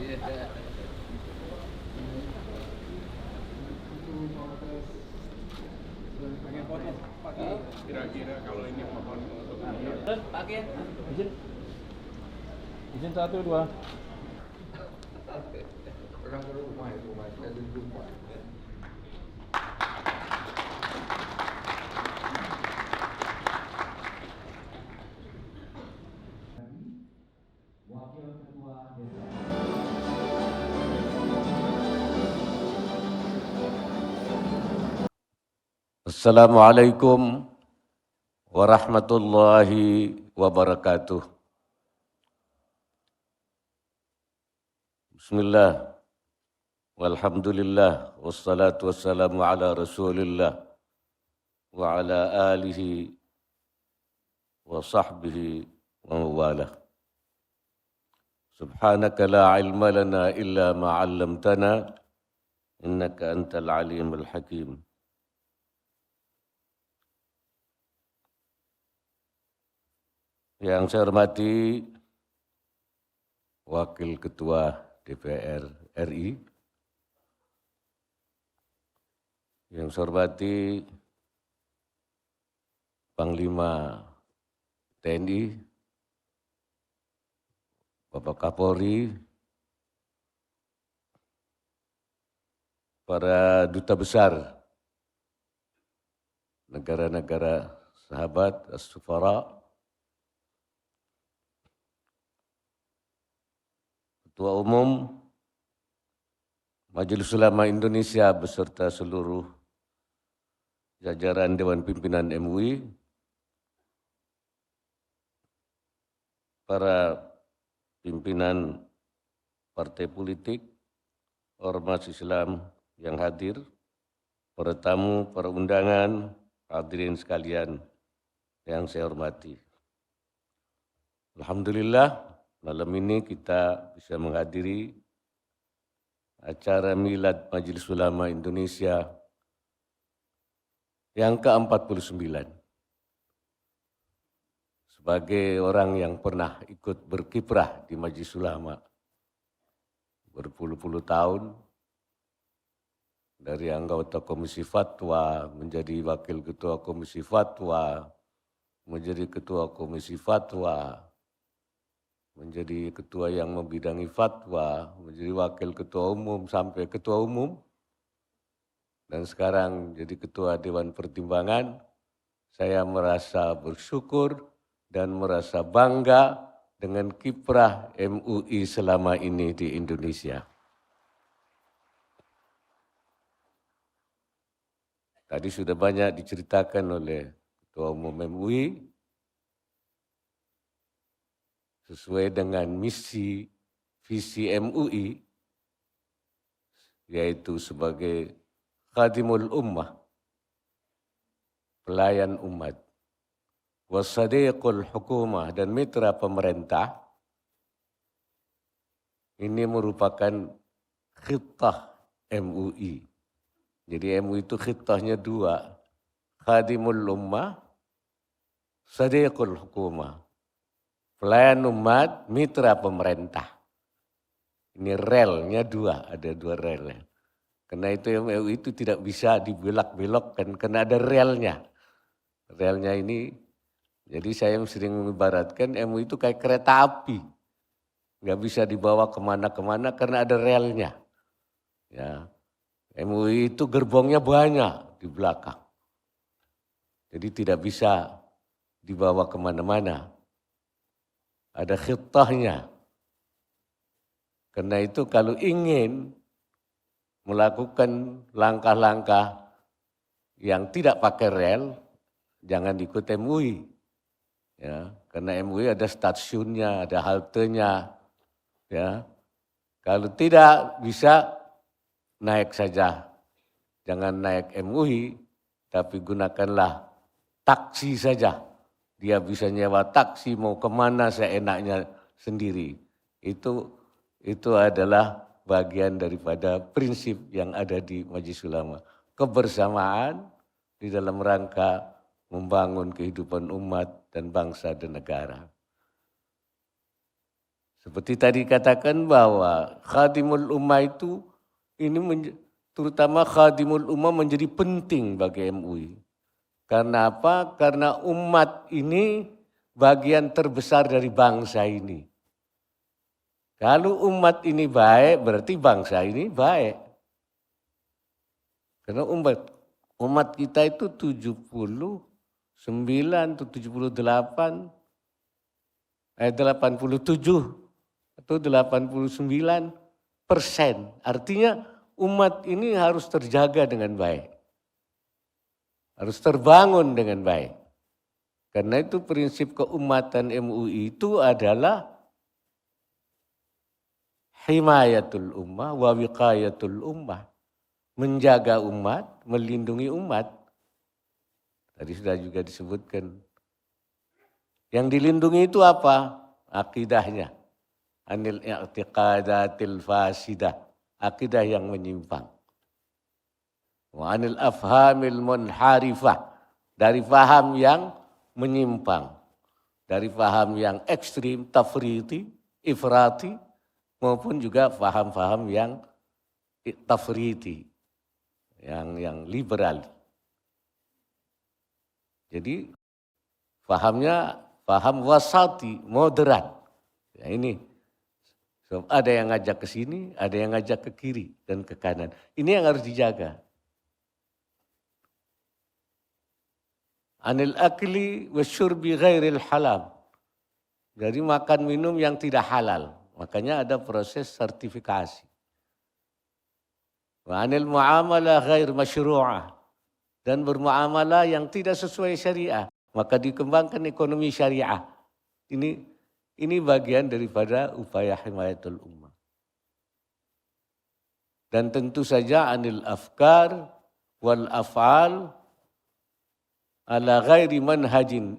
Pengen foto pakai kira-kira kalau ini mohon untuk pakai Izin. Izin 1, 2. Orang ke rumah itu mas, saya jumpa. Wakil Ketua DPR. Assalamualaikum warahmatullahi wabarakatuh. Bismillah, walhamdulillah, wassalatu wassalamu ala rasulillah, wa ala alihi wa sahbihi wa mawalah. Subhanaka la ilma lana illa ma 'allamtana, innaka antal alimul hakim. Yang saya hormati Wakil Ketua DPR RI, yang saya hormati Panglima TNI, Bapak Kapolri, para duta besar negara-negara sahabat, as-sufara, Ketua Umum Majelis Ulama Indonesia beserta seluruh jajaran Dewan Pimpinan MUI, para pimpinan partai politik, ormas Islam yang hadir, para tamu, para undangan, hadirin sekalian yang saya hormati. Alhamdulillah, malam ini kita bisa menghadiri acara Milad Majelis Ulama Indonesia yang ke-49. Sebagai orang yang pernah ikut berkiprah di Majelis Ulama berpuluh-puluh tahun, dari anggota Komisi Fatwa, menjadi Wakil Ketua Komisi Fatwa, menjadi Ketua Komisi Fatwa, menjadi ketua yang membidangi fatwa, menjadi wakil ketua umum sampai ketua umum, dan sekarang jadi ketua Dewan Pertimbangan. Saya merasa bersyukur dan merasa bangga dengan kiprah MUI selama ini di Indonesia. Tadi sudah banyak diceritakan oleh Ketua Umum MUI, sesuai dengan misi visi MUI, yaitu sebagai khadimul ummah, pelayan umat, wasadiqul hukumah, dan mitra pemerintah. Ini merupakan khittah MUI. Jadi MUI itu khittahnya dua, khadimul ummah, sadiqul hukumah. Pelayan umat, mitra pemerintah. Ini relnya dua, ada dua relnya. Karena itu MUI itu tidak bisa dibelok-belokkan, karena ada relnya. Relnya ini, jadi saya sering mengibaratkan MUI itu kayak kereta api. Nggak bisa dibawa kemana-kemana karena ada relnya. Ya, MUI itu gerbongnya banyak di belakang. Jadi tidak bisa dibawa kemana-mana. Ada khittahnya. Karena itu kalau ingin melakukan langkah-langkah yang tidak pakai rel, jangan ikut MUI. Ya, karena MUI ada stasiunnya, ada haltenya. Ya, kalau tidak bisa naik saja. Jangan naik MUI, tapi gunakanlah taksi saja. Dia bisa nyewa taksi mau kemana seenaknya sendiri. Itu adalah bagian daripada prinsip yang ada di Majelis Ulama. Kebersamaan di dalam rangka membangun kehidupan umat dan bangsa dan negara. Seperti tadi katakan bahwa khadimul ummah itu terutama khadimul ummah menjadi penting bagi MUI. Karena apa? Karena umat ini bagian terbesar dari bangsa ini. Kalau umat ini baik, berarti bangsa ini baik. Karena umat kita itu 79 atau 78, 87 atau 89%. Artinya umat ini harus terjaga dengan baik. Harus terbangun dengan baik. Karena itu prinsip keumatan MUI itu adalah himayatul ummah wa wiqayatul ummah. Menjaga umat, melindungi umat. Tadi sudah juga disebutkan. Yang dilindungi itu apa? Akidahnya. Anil i'tiqadatil fasidah. Akidah yang menyimpang. Wa anil afhamil munharifah. Dari faham yang menyimpang. Dari faham yang ekstrim, tafriti, ifrati. Maupun juga faham-faham yang tafriti. Yang liberal. Jadi fahamnya faham wasati, moderat. Ya ini. So, ada yang ngajak ke sini, ada yang ngajak ke kiri dan ke kanan. Ini yang harus dijaga. Anil akli wasyurbi ghairil halal. Jadi makan minum yang tidak halal. Makanya ada proses sertifikasi. Wa anil muamalah ghair masyru'ah. Dan bermuamalah yang tidak sesuai syariah. Maka dikembangkan ekonomi syariah. Ini bagian daripada upaya himayatul ummah. Dan tentu saja anil afkar wal af'al ala ghairi manhajin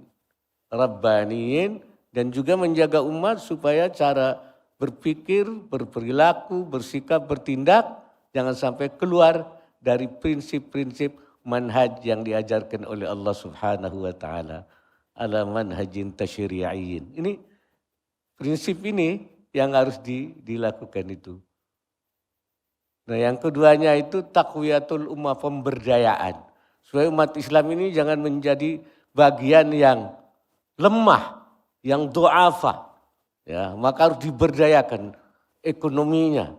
rabbaniyin. Dan juga menjaga umat supaya cara berpikir, berperilaku, bersikap, bertindak jangan sampai keluar dari prinsip-prinsip manhaj yang diajarkan oleh Allah Subhanahu wa taala ala manhajin tasyri'iyyin. Ini prinsip ini yang harus dilakukan itu. Nah, yang keduanya itu taqwiyatul ummah, pemberdayaan. Supaya umat Islam ini jangan menjadi bagian yang lemah, yang du'afa. Ya, maka harus diberdayakan ekonominya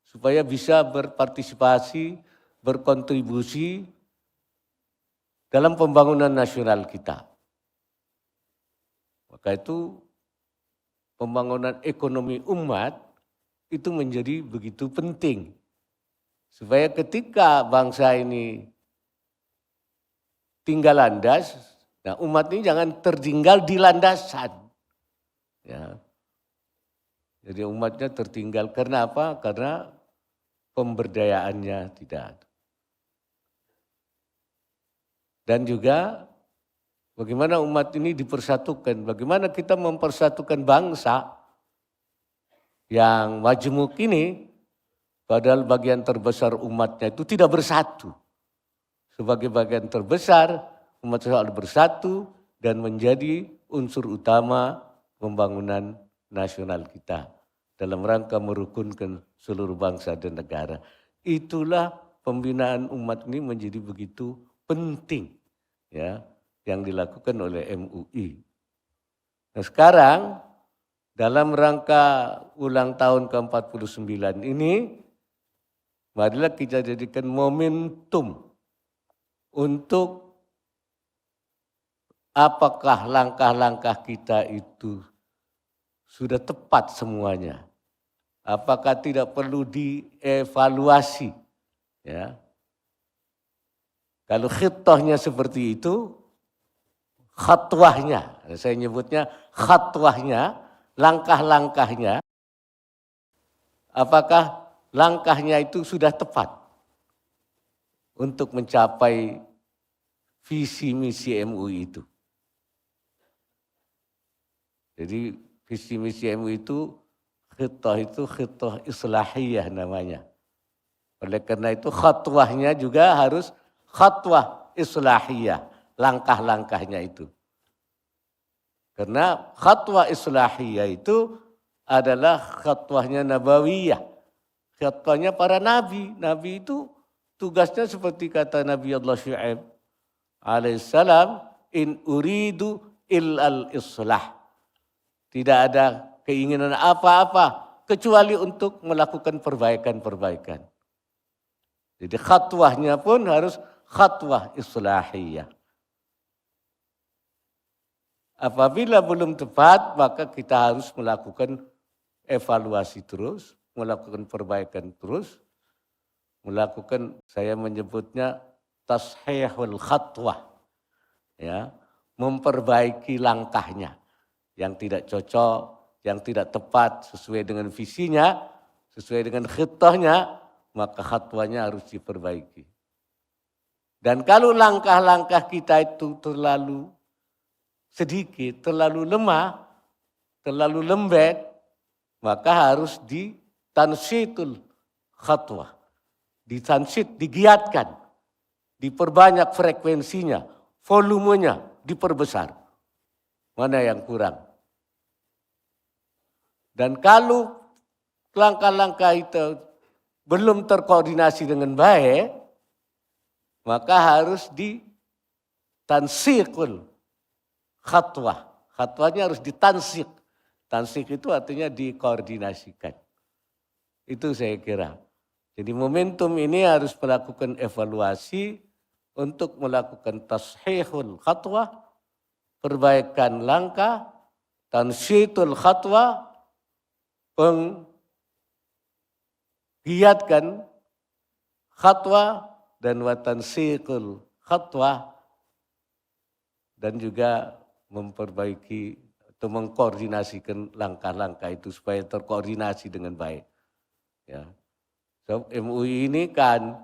supaya bisa berpartisipasi, berkontribusi dalam pembangunan nasional kita. Maka itu pembangunan ekonomi umat itu menjadi begitu penting. Supaya ketika bangsa ini tinggal landas, nah umat ini jangan tertinggal di landasan. Ya. Jadi umatnya tertinggal karena apa? Karena pemberdayaannya tidak ada. Dan juga bagaimana umat ini dipersatukan, bagaimana kita mempersatukan bangsa yang majmuk ini, padahal bagian terbesar umatnya itu tidak bersatu. Sebagai bagian terbesar, umat harus bersatu dan menjadi unsur utama pembangunan nasional kita dalam rangka merukunkan seluruh bangsa dan negara. Itulah pembinaan umat ini menjadi begitu penting, ya, yang dilakukan oleh MUI. Nah sekarang dalam rangka ulang tahun ke-49 ini, marilah kita jadikan momentum untuk apakah langkah-langkah kita itu sudah tepat semuanya. Apakah tidak perlu dievaluasi, ya. Kalau khitahnya seperti itu, khatwahnya, saya nyebutnya khatwahnya, langkah-langkahnya, apakah langkahnya itu sudah tepat untuk mencapai visi misi MUI itu. Jadi visi misi MUI itu khitah islahiyah namanya. Oleh karena itu khatwahnya juga harus khatwah islahiyah, langkah-langkahnya itu. Karena khatwah islahiyah itu adalah khatwahnya nabawiyah. Khatwahnya para nabi. Nabi itu tugasnya seperti kata Nabi Allah Syu'aib alaihissalam, in uridu illal islah. Tidak ada keinginan apa-apa kecuali untuk melakukan perbaikan-perbaikan. Jadi khatwahnya pun harus khatwah islahiyah. Apabila belum tepat, maka kita harus melakukan evaluasi terus, melakukan perbaikan terus, melakukan, saya menyebutnya tashihul khatwah, ya, memperbaiki langkahnya yang tidak cocok, yang tidak tepat sesuai dengan visinya, sesuai dengan khitahnya, maka khatwanya harus diperbaiki. Dan kalau langkah-langkah kita itu terlalu sedikit, terlalu lemah, terlalu lembek, maka harus ditansitul khatwah. Ditansit, digiatkan, diperbanyak frekuensinya, volumenya diperbesar. Mana yang kurang? Dan kalau langkah-langkah itu belum terkoordinasi dengan baik, maka harus ditansikul khatwah. Khatwahnya harus ditansik. Tansik itu artinya dikoordinasikan. Itu saya kira. Jadi momentum ini harus melakukan evaluasi untuk melakukan tashihul khatwah, perbaikan langkah, tansitul khatwah, penggiatkan khatwah dan watansiqul khatwah, dan juga memperbaiki atau mengkoordinasikan langkah-langkah itu supaya terkoordinasi dengan baik. Ya. So, MUI ini kan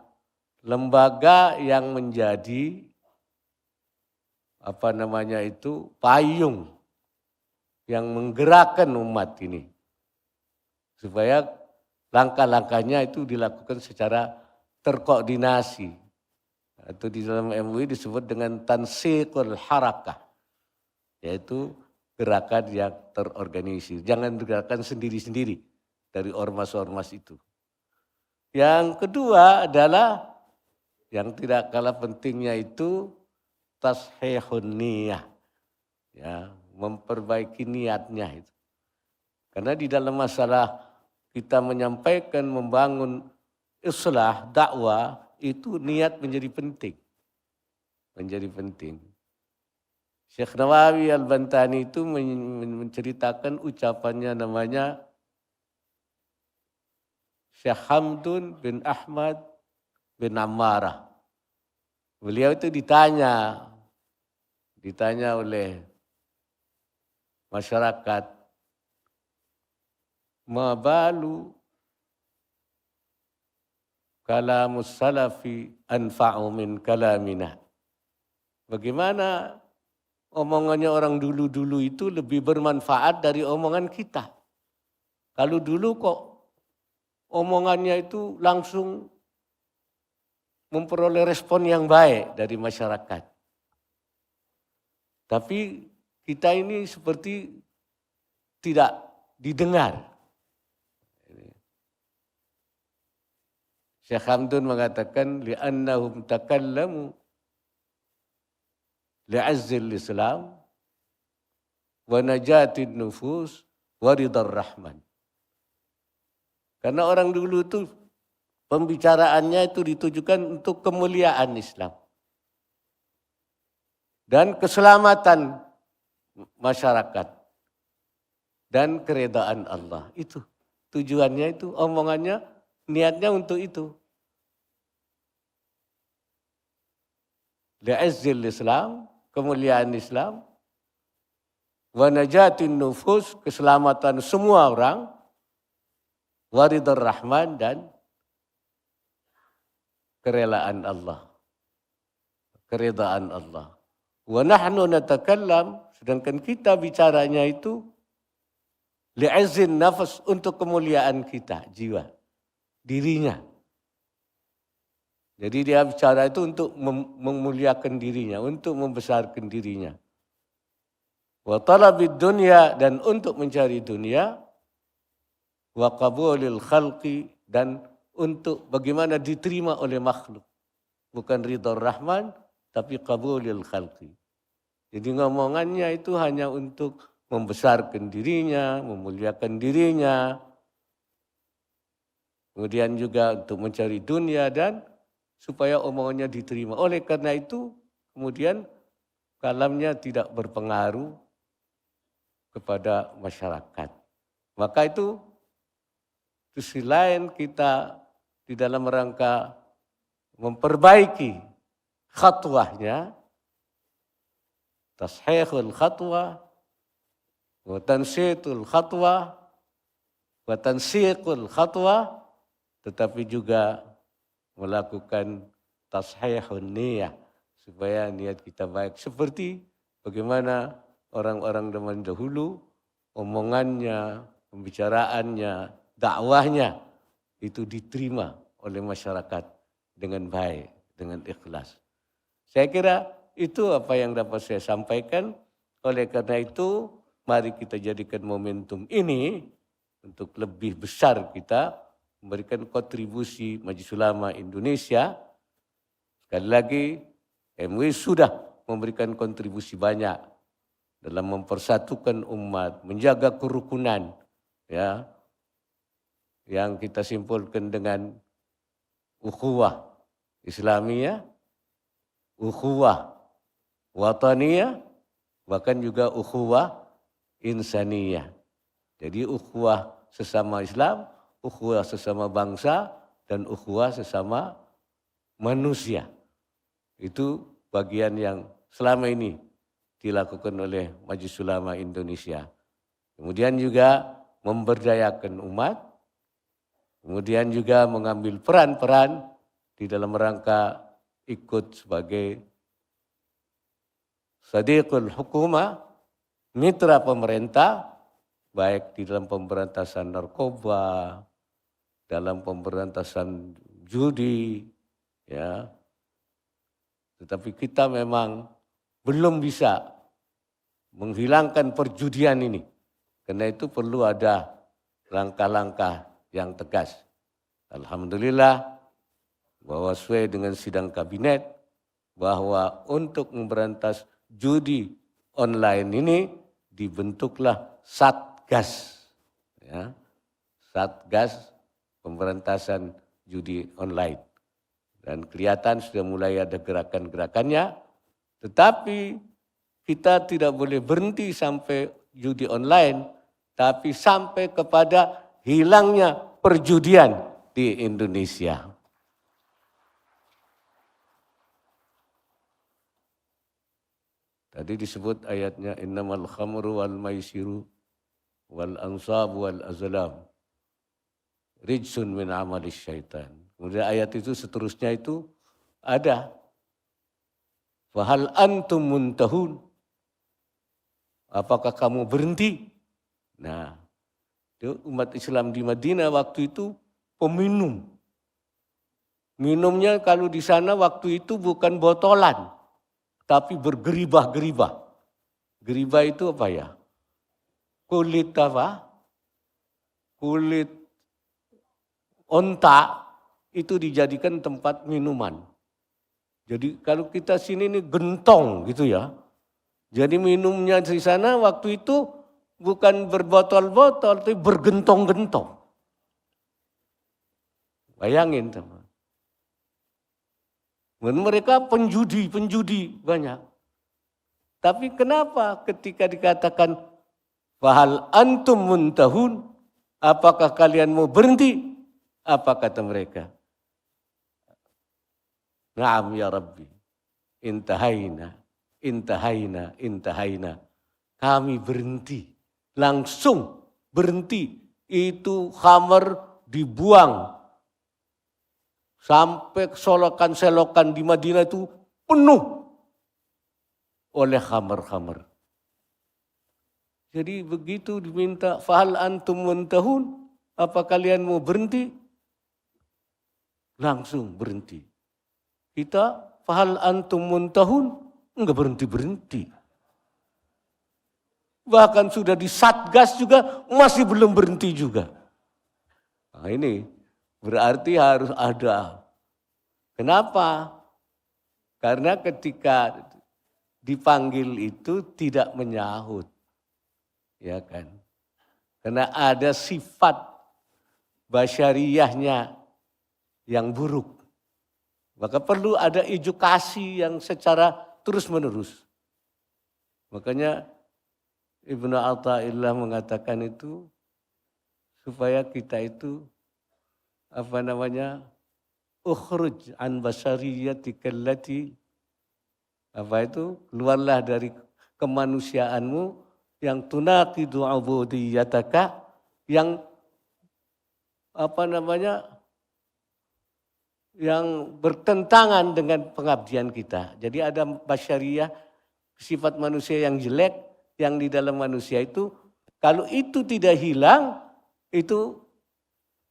lembaga yang menjadi payung yang menggerakkan umat ini. Supaya langkah-langkahnya itu dilakukan secara terkoordinasi. Atau di dalam MUI disebut dengan tansiqul harakah. Yaitu gerakan yang terorganisir. Jangan gerakan sendiri-sendiri dari ormas-ormas itu. Yang kedua adalah yang tidak kalah pentingnya itu tashihun niyah. Ya, memperbaiki niatnya itu. Karena di dalam masalah kita menyampaikan, membangun islah, dakwah, itu niat menjadi penting. Menjadi penting. Syekh Nawawi Al-Bantani itu menceritakan ucapannya, namanya Syekh Hamdun bin Ahmad bin Ammarah. Beliau itu ditanya oleh masyarakat, ma balu kalamus salafi anfa'u min kalamina. Bagaimana omongannya orang dulu-dulu itu lebih bermanfaat dari omongan kita. Kalau dulu kok omongannya itu langsung memperoleh respon yang baik dari masyarakat. Tapi kita ini seperti tidak didengar. Syekh Hamdun mengatakan li'annahum takallamu li'azzil Islam wa najatin nufus wa ridar rahman. Karena orang dulu itu pembicaraannya itu ditujukan untuk kemuliaan Islam dan keselamatan masyarakat dan keredaan Allah. Itu tujuannya, itu omongannya, niatnya untuk itu. Li'azzil Islam, kemuliaan Islam, wa najatin nufus, keselamatan semua orang, waridar rahman, dan kerelaan Allah, keredaan Allah. Wa nahnu natakallam, sedangkan kita bicaranya itu li'azzin nafas, untuk kemuliaan kita, jiwa, dirinya. Jadi dia bicara itu untuk memuliakan dirinya, untuk membesarkan dirinya. Wa talabid dunya, dan untuk mencari dunia. wa qabulil khalqi, dan untuk bagaimana diterima oleh makhluk. Bukan ridha Rahman, tapi qabulil khalqi. Jadi ngomongannya itu hanya untuk membesarkan dirinya, memuliakan dirinya, kemudian juga untuk mencari dunia dan supaya omongannya diterima. Oleh karena itu, kemudian kalamnya tidak berpengaruh kepada masyarakat. Maka itu sisi lain kita di dalam rangka memperbaiki khatwahnya, tashihul khatwah, wa tansitul khatwah, wa tansiqul khatwah, tetapi juga melakukan tashihun niyah, supaya niat kita baik. Seperti bagaimana orang-orang zaman dahulu, omongannya, pembicaraannya, dakwahnya, itu diterima oleh masyarakat dengan baik, dengan ikhlas. Saya kira itu apa yang dapat saya sampaikan. Oleh karena itu, mari kita jadikan momentum ini untuk lebih besar kita memberikan kontribusi Majelis Ulama Indonesia. Sekali lagi, MUI sudah memberikan kontribusi banyak dalam mempersatukan umat, menjaga kerukunan, ya, yang kita simpulkan dengan ukhuwah Islamiyah, ukhuwah wataniyah, bahkan juga ukhuwah insaniyah. Jadi ukhuwah sesama Islam, ukhuwah sesama bangsa, dan ukhuwah sesama manusia. Itu bagian yang selama ini dilakukan oleh Majelis Ulama Indonesia. Kemudian juga memberdayakan umat, kemudian juga mengambil peran-peran di dalam rangka ikut sebagai sadiqul hukumah, mitra pemerintah, baik di dalam pemberantasan narkoba, dalam pemberantasan judi, ya. Tetapi kita memang belum bisa menghilangkan perjudian ini. Karena itu perlu ada langkah-langkah yang tegas. Alhamdulillah bahwa sesuai dengan sidang kabinet, bahwa untuk memberantas judi online ini dibentuklah Satgas, ya, Satgas pemberantasan judi online. Dan kelihatan sudah mulai ada gerakan-gerakannya, tetapi kita tidak boleh berhenti sampai judi online, tapi sampai kepada hilangnya perjudian di Indonesia. Tadi disebut ayatnya innamal khamru wal maisiru wal ansabu wal azlam rijsun min amalis syaitan. Kemudian ayat itu seterusnya itu ada fahal antum muntahun, apakah kamu berhenti? Nah, itu umat Islam di Madinah waktu itu peminum. Minumnya kalau di sana waktu itu bukan botolan, tapi bergeribah-geribah. Geribah itu apa ya? Kulit apa? Kulit onta itu dijadikan tempat minuman. Jadi kalau kita sini ini gentong gitu ya. Jadi minumnya di sana waktu itu bukan berbotol-botol, tapi bergentong-gentong. Bayangin teman. Mereka penjudi banyak. Tapi kenapa ketika dikatakan fahal antum muntahun, apakah kalian mau berhenti? Apa kata mereka? Naam ya Rabbi, intahaina. Kami berhenti, langsung berhenti. Itu khamar dibuang. Sampai selokan-selokan di Madinah itu penuh oleh khamar-khamar. Jadi begitu diminta, fahal antum muntahun, apa kalian mau berhenti? Langsung berhenti. Kita fahal antum muntahun, enggak berhenti-berhenti. Bahkan sudah di Satgas juga masih belum berhenti juga. Nah, ini berarti harus ada. Kenapa? Karena ketika dipanggil itu tidak menyahut. Ya kan? Karena ada sifat basyariyahnya yang buruk. Maka perlu ada edukasi yang secara terus-menerus. Makanya Ibnu Athaillah mengatakan itu supaya kita itu ukhruj an basyariyatika allati keluarlah dari kemanusiaanmu yang tunaqidu ubudiyataka yang yang bertentangan dengan pengabdian kita. Jadi ada basyariyah, sifat manusia yang jelek, yang di dalam manusia itu, kalau itu tidak hilang, itu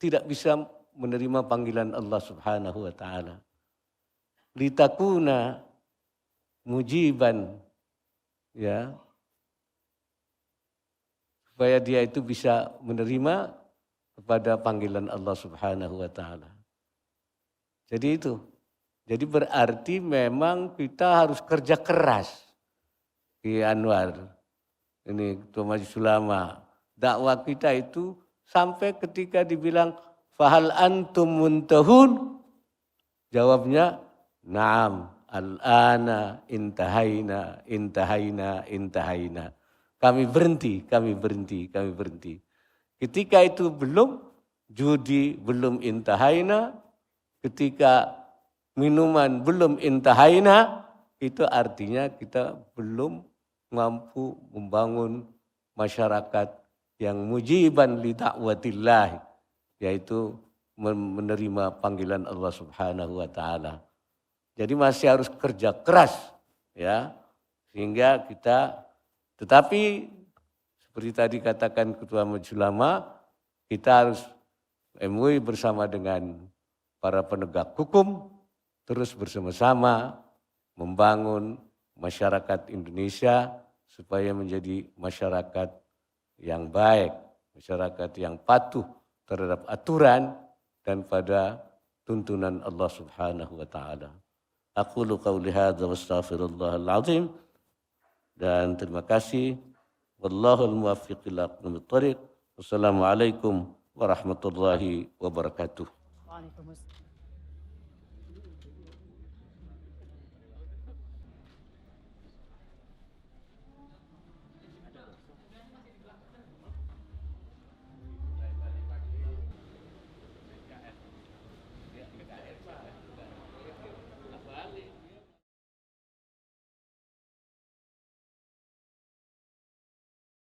tidak bisa menerima panggilan Allah Subhanahu wa ta'ala. Litakuna mujiban, ya, supaya dia itu bisa menerima kepada panggilan Allah Subhanahu wa ta'ala. Jadi itu. Jadi berarti memang kita harus kerja keras. Ki Anwar, ini Ketua Majelis Ulama, dakwah kita itu sampai ketika dibilang fahal antum muntahun, jawabnya na'am, al-ana intahaina. Kami berhenti. Ketika itu belum, judi belum intahaina, ketika minuman belum intahaina, itu artinya kita belum mampu membangun masyarakat yang mujiban li da'watillah, yaitu menerima panggilan Allah Subhanahu wa ta'ala. Jadi masih harus kerja keras, ya, sehingga kita, tetapi seperti tadi katakan Ketua Majelis Ulama, kita harus MUI bersama dengan para penegak hukum terus bersama-sama membangun masyarakat Indonesia supaya menjadi masyarakat yang baik, masyarakat yang patuh terhadap aturan dan pada tuntunan Allah Subhanahu wa ta'ala. Aqulu qauli hadza wa astaghfirullahal azim, dan terima kasih. Wallahul muwaffiq ila aqwamit thoriq. Wassalamualaikum warahmatullahi wabarakatuh. Waalaikumsalam.